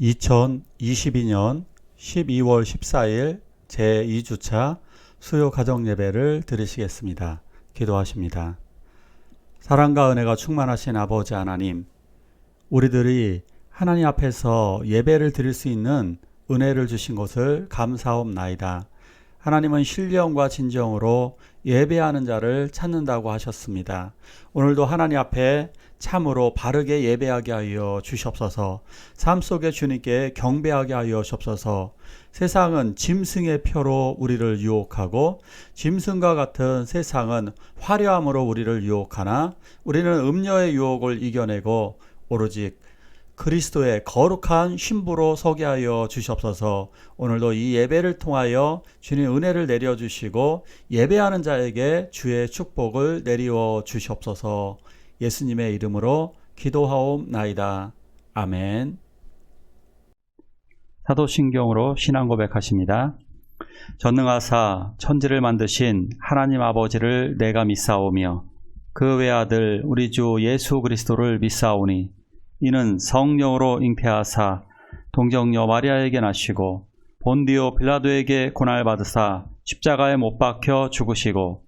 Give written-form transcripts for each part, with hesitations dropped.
2022년 12월 14일 제2주차 수요 가정 예배를 드리시겠습니다. 기도하십니다. 사랑과 은혜가 충만하신 아버지 하나님, 우리들이 하나님 앞에서 예배를 드릴 수 있는 은혜를 주신 것을 감사옵나이다. 하나님은 신령과 진정으로 예배하는 자를 찾는다고 하셨습니다. 오늘도 하나님 앞에 참으로 바르게 예배하게 하여 주시옵소서. 삶 속에 주님께 경배하게 하여 주옵소서. 세상은 짐승의 표로 우리를 유혹하고 짐승과 같은 세상은 화려함으로 우리를 유혹하나 우리는 음녀의 유혹을 이겨내고 오로지 그리스도의 거룩한 신부로 서게 하여 주시옵소서. 오늘도 이 예배를 통하여 주님 은혜를 내려주시고 예배하는 자에게 주의 축복을 내리워 주시옵소서. 예수님의 이름으로 기도하옵나이다. 아멘. 사도신경으로 신앙 고백하십니다. 전능하사 천지를 만드신 하나님 아버지를 내가 믿사오며 그 외아들 우리 주 예수 그리스도를 믿사오니 이는 성령으로 잉태하사 동정녀 마리아에게 나시고 본디오 빌라도에게 고난받으사 십자가에 못 박혀 죽으시고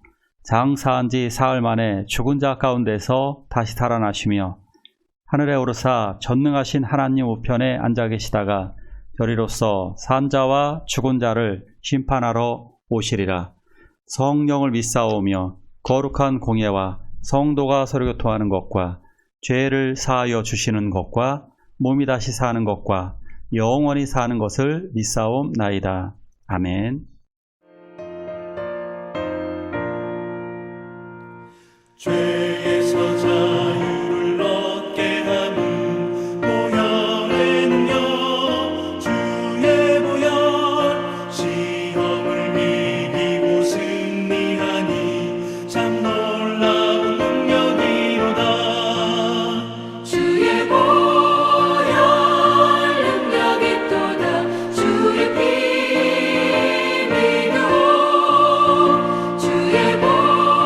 장사한 지 사흘 만에 죽은 자 가운데서 다시 살아나시며 하늘에 오르사 전능하신 하나님 우편에 앉아 계시다가 저리로서 산 자와 죽은 자를 심판하러 오시리라. 성령을 믿사오며 거룩한 공예와 성도가 서로 교통하는 것과 죄를 사하여 주시는 것과 몸이 다시 사는 것과 영원히 사는 것을 믿사옵나이다. 아멘. 죄에서 자유를 얻게 하는 보혈에는요 주의 보혈 시험을 이기고 승리하니 참 놀라운 능력이로다. 주의 보혈 능력이 또다. 주의 피 믿어 주의 보혈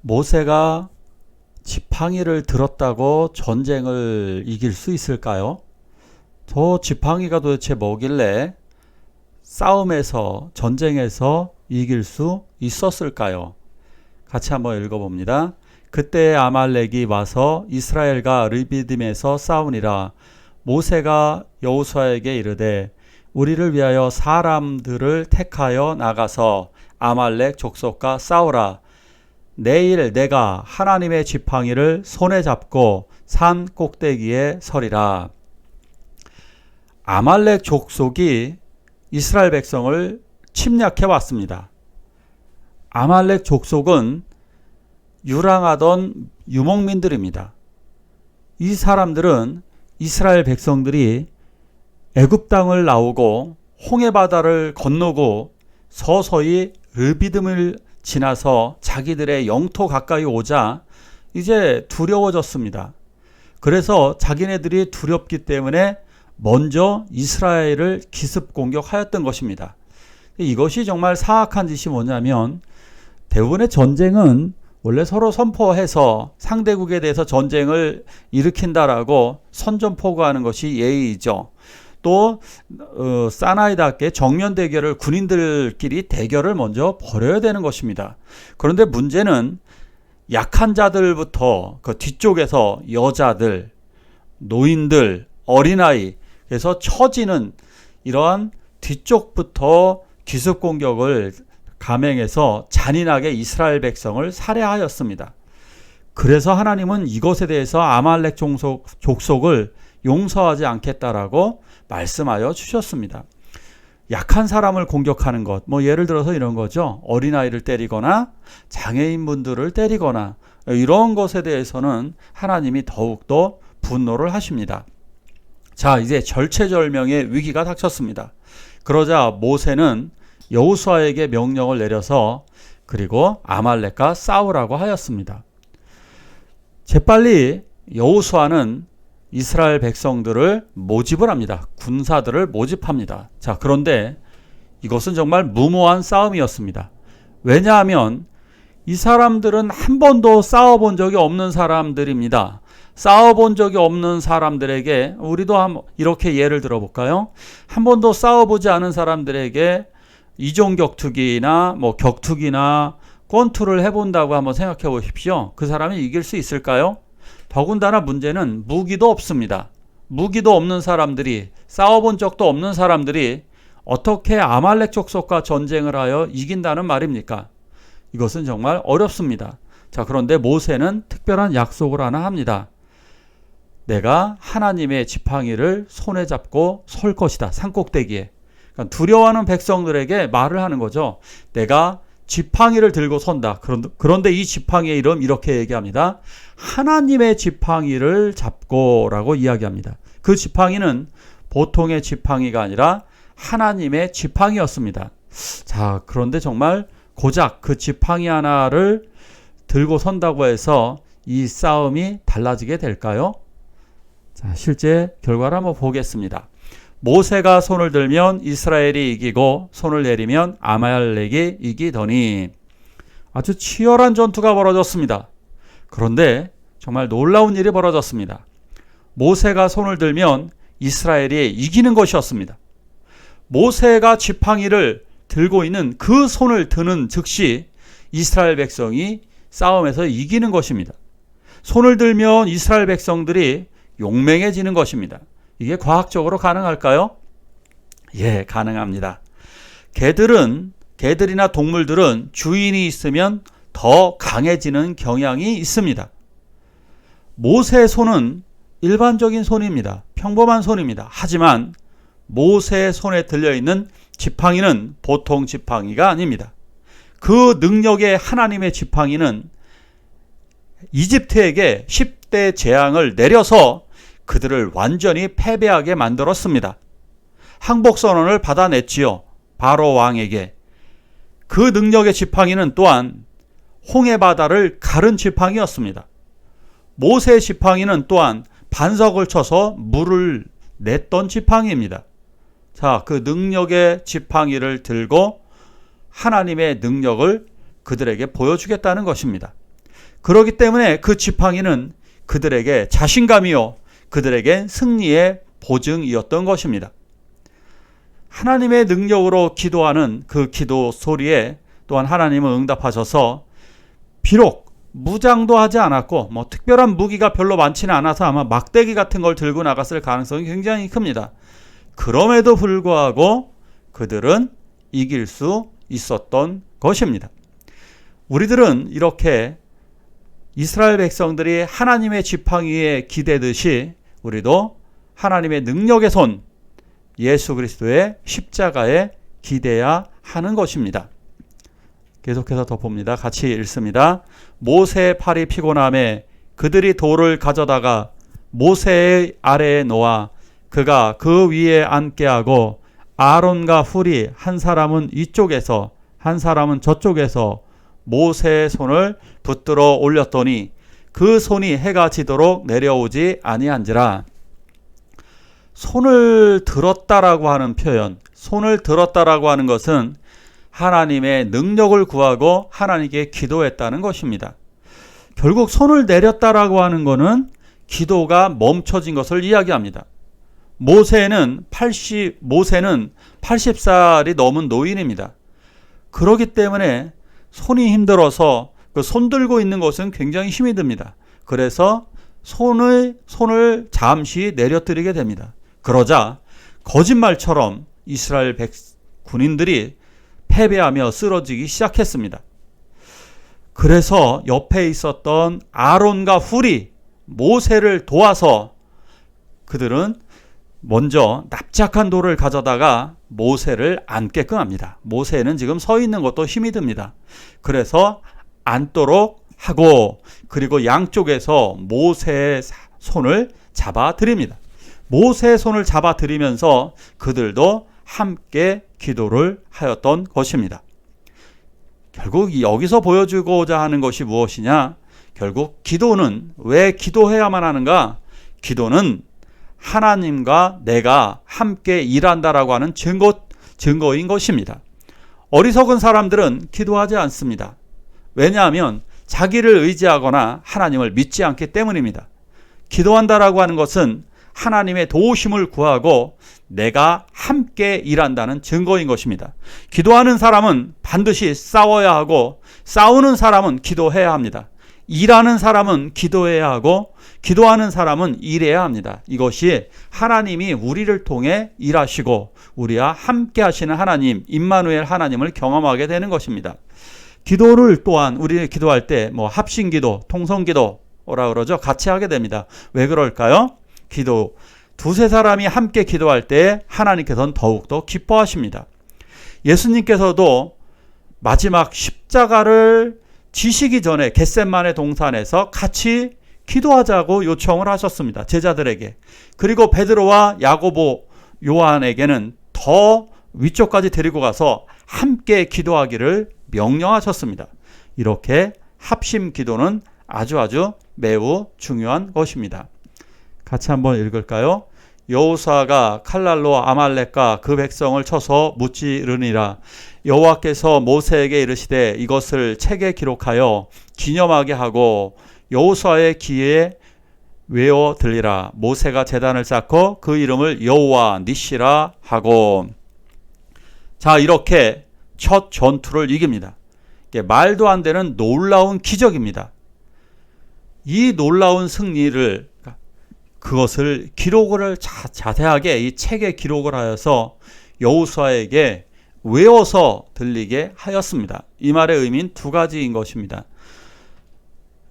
모세가 지팡이를 들었다고 전쟁을 이길 수 있을까요? 저 지팡이가 도대체 뭐길래 싸움에서 전쟁에서 이길 수 있었을까요? 같이 한번 읽어봅니다. 그때 아말렉이 와서 이스라엘과 르비딤에서 싸우니라. 모세가 여호수아에게 이르되 우리를 위하여 사람들을 택하여 나가서 아말렉 족속과 싸우라. 내일 내가 하나님의 지팡이를 손에 잡고 산 꼭대기에 서리라. 아말렉 족속이 이스라엘 백성을 침략해 왔습니다. 아말렉 족속은 유랑하던 유목민들입니다. 이 사람들은 이스라엘 백성들이 애굽 땅을 나오고 홍해바다를 건너고 서서히 르비딤을 지나서 자기들의 영토 가까이 오자 이제 두려워졌습니다. 그래서 자기네들이 두렵기 때문에 먼저 이스라엘을 기습 공격하였던 것입니다. 이것이 정말 사악한 짓이 뭐냐면, 대부분의 전쟁은 원래 서로 선포해서 상대국에 대해서 전쟁을 일으킨다라고 선전포고하는 것이 예의이죠. 또 사나이답게 정면 대결을, 군인들끼리 대결을 먼저 벌여야 되는 것입니다. 그런데 문제는 약한 자들부터 그 뒤쪽에서 여자들, 노인들, 어린아이, 그래서 처지는 이러한 뒤쪽부터 기습 공격을 감행해서 잔인하게 이스라엘 백성을 살해하였습니다. 그래서 하나님은 이것에 대해서 아말렉 족속을 용서하지 않겠다라고 말씀하여 주셨습니다. 약한 사람을 공격하는 것, 예를 들어서 이런 거죠. 어린아이를 때리거나 장애인분들을 때리거나 이런 것에 대해서는 하나님이 더욱더 분노를 하십니다. 자, 이제 절체절명의 위기가 닥쳤습니다. 그러자 모세는 여호수아에게 명령을 내려서 그리고 아말렉과 싸우라고 하였습니다. 재빨리 여호수아는 이스라엘 백성들을 모집을 합니다. 군사들을 모집합니다. 자, 그런데 이것은 정말 무모한 싸움이었습니다. 왜냐하면 이 사람들은 한 번도 싸워본 적이 없는 사람들입니다. 싸워본 적이 없는 사람들에게 우리도 이렇게 예를 들어볼까요? 한 번도 싸워보지 않은 사람들에게 이종격투기나 격투기나 권투를 해본다고 한번 생각해 보십시오. 그 사람이 이길 수 있을까요? 더군다나 문제는 무기도 없습니다. 무기도 없는 사람들이, 싸워본 적도 없는 사람들이 어떻게 아말렉 족속과 전쟁을 하여 이긴다는 말입니까? 이것은 정말 어렵습니다. 자, 그런데 모세는 특별한 약속을 하나 합니다. 내가 하나님의 지팡이를 손에 잡고 설 것이다. 산꼭대기에. 그러니까 두려워하는 백성들에게 말을 하는 거죠. 내가 지팡이를 들고 선다. 그런데 이 지팡이의 이름 이렇게 얘기합니다. 하나님의 지팡이를 잡고 라고 이야기합니다. 그 지팡이는 보통의 지팡이가 아니라 하나님의 지팡이였습니다. 자, 그런데 정말 고작 그 지팡이 하나를 들고 선다고 해서 이 싸움이 달라지게 될까요? 자, 실제 결과를 한번 보겠습니다. 모세가 손을 들면 이스라엘이 이기고 손을 내리면 아말렉이 이기더니, 아주 치열한 전투가 벌어졌습니다. 그런데 정말 놀라운 일이 벌어졌습니다. 모세가 손을 들면 이스라엘이 이기는 것이었습니다. 모세가 지팡이를 들고 있는 그 손을 드는 즉시 이스라엘 백성이 싸움에서 이기는 것입니다. 손을 들면 이스라엘 백성들이 용맹해지는 것입니다. 이게 과학적으로 가능할까요? 예, 가능합니다. 개들이나 동물들은 주인이 있으면 더 강해지는 경향이 있습니다. 모세의 손은 일반적인 손입니다. 평범한 손입니다. 하지만 모세의 손에 들려있는 지팡이는 보통 지팡이가 아닙니다. 그 능력의 하나님의 지팡이는 이집트에게 10대 재앙을 내려서 그들을 완전히 패배하게 만들었습니다. 항복선언을 받아냈지요. 바로 왕에게. 그 능력의 지팡이는 또한 홍해바다를 가른 지팡이였습니다. 모세의 지팡이는 또한 반석을 쳐서 물을 냈던 지팡이입니다. 자, 그 능력의 지팡이를 들고 하나님의 능력을 그들에게 보여주겠다는 것입니다. 그렇기 때문에 그 지팡이는 그들에게 자신감이요, 그들에게 승리의 보증이었던 것입니다. 하나님의 능력으로 기도하는 그 기도 소리에 또한 하나님은 응답하셔서, 비록 무장도 하지 않았고 특별한 무기가 별로 많지는 않아서 아마 막대기 같은 걸 들고 나갔을 가능성이 굉장히 큽니다. 그럼에도 불구하고 그들은 이길 수 있었던 것입니다. 우리들은 이렇게 이스라엘 백성들이 하나님의 지팡이에 기대듯이 우리도 하나님의 능력의 손, 예수 그리스도의 십자가에 기대야 하는 것입니다. 계속해서 더 봅니다. 같이 읽습니다. 모세의 팔이 피곤함에 그들이 돌을 가져다가 모세의 아래에 놓아 그가 그 위에 앉게 하고 아론과 훌이 한 사람은 이쪽에서 한 사람은 저쪽에서 모세의 손을 붙들어 올렸더니 그 손이 해가 지도록 내려오지 아니한지라. 손을 들었다라고 하는 표현, 손을 들었다라고 하는 것은 하나님의 능력을 구하고 하나님께 기도했다는 것입니다. 결국 손을 내렸다라고 하는 것은 기도가 멈춰진 것을 이야기합니다. 모세는 80살이 넘은 노인입니다. 그렇기 때문에 손이 힘들어서 그 손 들고 있는 것은 굉장히 힘이 듭니다. 그래서 손을 잠시 내려뜨리게 됩니다. 그러자 거짓말처럼 이스라엘 군인들이 패배하며 쓰러지기 시작했습니다. 그래서 옆에 있었던 아론과 훌이 모세를 도와서 그들은 먼저 납작한 돌을 가져다가 모세를 앉게끔 합니다. 모세는 지금 서 있는 것도 힘이 듭니다. 그래서 앉도록 하고 그리고 양쪽에서 모세의 손을 잡아 드립니다. 모세의 손을 잡아 드리면서 그들도 함께 기도를 하였던 것입니다. 결국 여기서 보여주고자 하는 것이 무엇이냐? 결국 기도는 왜 기도해야만 하는가? 기도는 하나님과 내가 함께 일한다라고 하는 증거인 것입니다. 어리석은 사람들은 기도하지 않습니다. 왜냐하면 자기를 의지하거나 하나님을 믿지 않기 때문입니다. 기도한다라고 하는 것은 하나님의 도우심을 구하고 내가 함께 일한다는 증거인 것입니다. 기도하는 사람은 반드시 싸워야 하고 싸우는 사람은 기도해야 합니다. 일하는 사람은 기도해야 하고 기도하는 사람은 일해야 합니다. 이것이 하나님이 우리를 통해 일하시고 우리와 함께 하시는 하나님, 임마누엘 하나님을 경험하게 되는 것입니다. 기도를 또한 우리 기도할 때 합심기도, 통성기도라 그러죠. 같이 하게 됩니다. 왜 그럴까요? 기도 두세 사람이 함께 기도할 때 하나님께서는 더욱더 기뻐하십니다. 예수님께서도 마지막 십자가를 지시기 전에 겟셋마네 동산에서 같이 기도하자고 요청을 하셨습니다. 제자들에게. 그리고 베드로와 야고보, 요한에게는 더 위쪽까지 데리고 가서 함께 기도하기를 명령하셨습니다. 이렇게 합심 기도는 아주 매우 중요한 것입니다. 같이 한번 읽을까요? 여호수아가 칼날로 아말렉과 그 백성을 쳐서 무찌르니라. 여호와께서 모세에게 이르시되 이것을 책에 기록하여 기념하게 하고 여호수아의 귀에 외워 들리라. 모세가 제단을 쌓고 그 이름을 여호와 니시라 하고. 자, 이렇게 첫 전투를 이깁니다. 말도 안 되는 놀라운 기적입니다. 이 놀라운 승리를 그것을 기록을 자세하게 이 책에 기록을 하여서 여호수아에게 외워서 들리게 하였습니다. 이 말의 의미는 두 가지인 것입니다.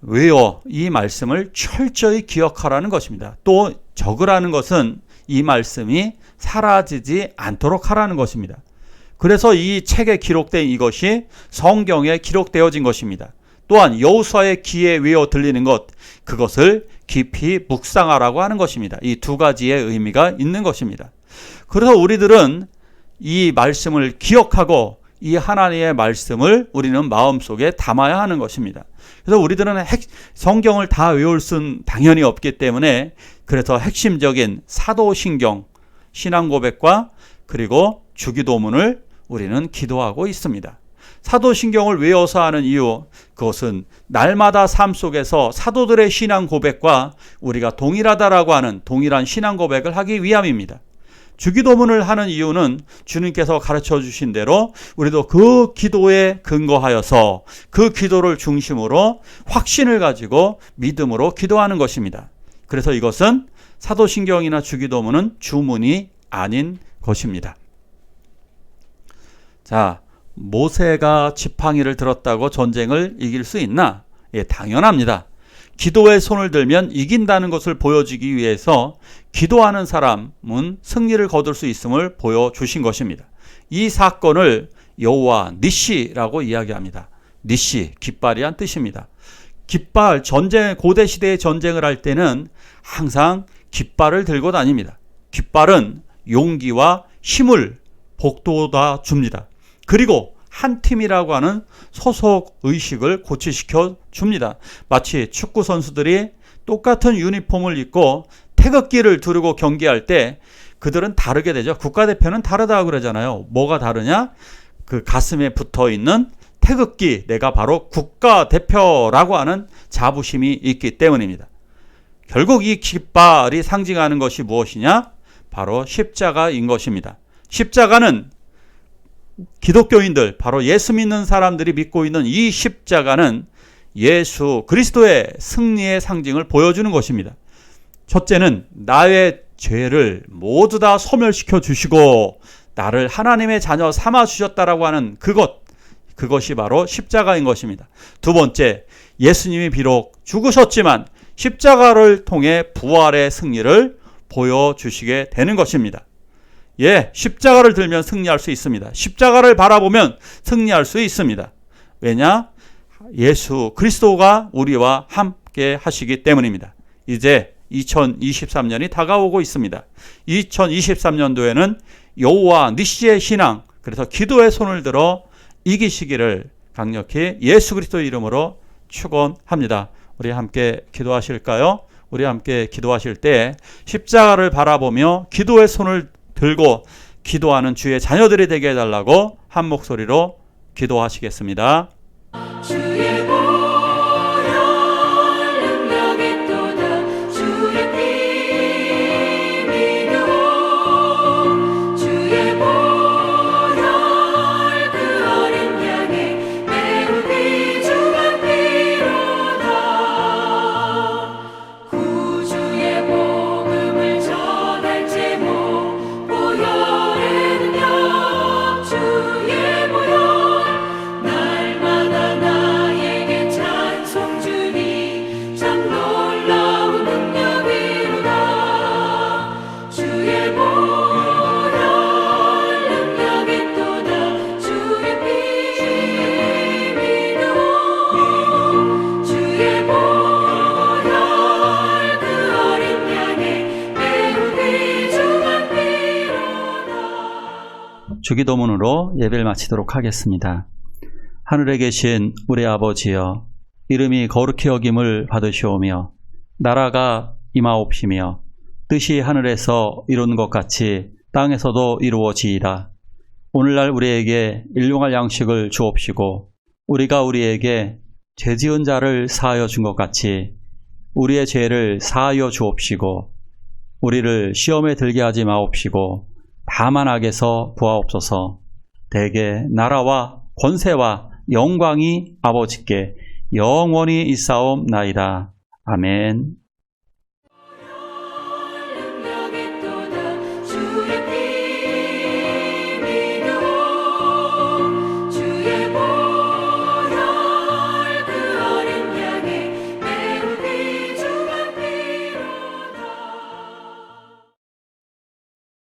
외워, 이 말씀을 철저히 기억하라는 것입니다. 또 적으라는 것은 이 말씀이 사라지지 않도록 하라는 것입니다. 그래서 이 책에 기록된 이것이 성경에 기록되어진 것입니다. 또한 여호수아의 귀에 외워 들리는 것, 그것을 깊이 묵상하라고 하는 것입니다. 이 두 가지의 의미가 있는 것입니다. 그래서 우리들은 이 말씀을 기억하고 이 하나님의 말씀을 우리는 마음속에 담아야 하는 것입니다. 그래서 우리들은 성경을 다 외울 수는 당연히 없기 때문에 그래서 핵심적인 사도신경, 신앙고백과 그리고 주기도문을 우리는 기도하고 있습니다. 사도신경을 외워서 하는 이유, 그것은 날마다 삶 속에서 사도들의 신앙 고백과 우리가 동일하다라고 하는 동일한 신앙 고백을 하기 위함입니다. 주기도문을 하는 이유는 주님께서 가르쳐 주신 대로 우리도 그 기도에 근거하여서 그 기도를 중심으로 확신을 가지고 믿음으로 기도하는 것입니다. 그래서 이것은 사도신경이나 주기도문은 주문이 아닌 것입니다. 자, 모세가 지팡이를 들었다고 전쟁을 이길 수 있나? 예, 당연합니다. 기도의 손을 들면 이긴다는 것을 보여주기 위해서 기도하는 사람은 승리를 거둘 수 있음을 보여주신 것입니다. 이 사건을 여호와 니시라고 이야기합니다. 니시, 깃발이란 뜻입니다. 깃발, 고대 시대의 전쟁을 할 때는 항상 깃발을 들고 다닙니다. 깃발은 용기와 힘을 북돋아 줍니다. 그리고 한 팀이라고 하는 소속 의식을 고취시켜 줍니다. 마치 축구 선수들이 똑같은 유니폼을 입고 태극기를 두르고 경기할 때 그들은 다르게 되죠. 국가대표는 다르다고 그러잖아요. 뭐가 다르냐? 그 가슴에 붙어 있는 태극기, 내가 바로 국가대표라고 하는 자부심이 있기 때문입니다. 결국 이 깃발이 상징하는 것이 무엇이냐? 바로 십자가인 것입니다. 십자가는 기독교인들, 바로 예수 믿는 사람들이 믿고 있는 이 십자가는 예수 그리스도의 승리의 상징을 보여주는 것입니다. 첫째는 나의 죄를 모두 다 소멸시켜 주시고 나를 하나님의 자녀 삼아 주셨다라고 하는 그것이 바로 십자가인 것입니다. 두 번째, 예수님이 비록 죽으셨지만 십자가를 통해 부활의 승리를 보여주시게 되는 것입니다. 십자가를 들면 승리할 수 있습니다. 십자가를 바라보면 승리할 수 있습니다. 왜냐? 예수 그리스도가 우리와 함께 하시기 때문입니다. 이제 2023년이 다가오고 있습니다. 2023년도에는 여호와 니시의 신앙, 그래서 기도의 손을 들어 이기시기를 강력히 예수 그리스도의 이름으로 축원합니다. 우리 함께 기도하실까요? 우리 함께 기도하실 때 십자가를 바라보며 기도의 손을 들고 기도하는 주의 자녀들이 되게 해달라고 한 목소리로 기도하시겠습니다. 주의 보혈 능력이 또다 주의 피 믿어 주의 보혈 그 어린 양의 매우 귀중한 피로다 구주의 복음을 전할 제목 보혈의 능력 주의 보혈 날마다 나에게 찬송 주니 참 놀라운 능력이로다 주의 보혈 능력이 또다 주의 피 믿어 주의 보혈 그 어린 양의 매우 귀중한 피로다. 주기도문으로 예배를 마치도록 하겠습니다. 하늘에 계신 우리 아버지여, 이름이 거룩히 여김을 받으시오며 나라가 임하옵시며 뜻이 하늘에서 이룬 것 같이 땅에서도 이루어지이다. 오늘날 우리에게 일용할 양식을 주옵시고 우리가 우리에게 죄지은 자를 사하여 준 것 같이 우리의 죄를 사하여 주옵시고 우리를 시험에 들게 하지 마옵시고 다만 악에서 구하옵소서. 대개 나라와 권세와 영광이 아버지께 영원히 있사옵나이다. 아멘.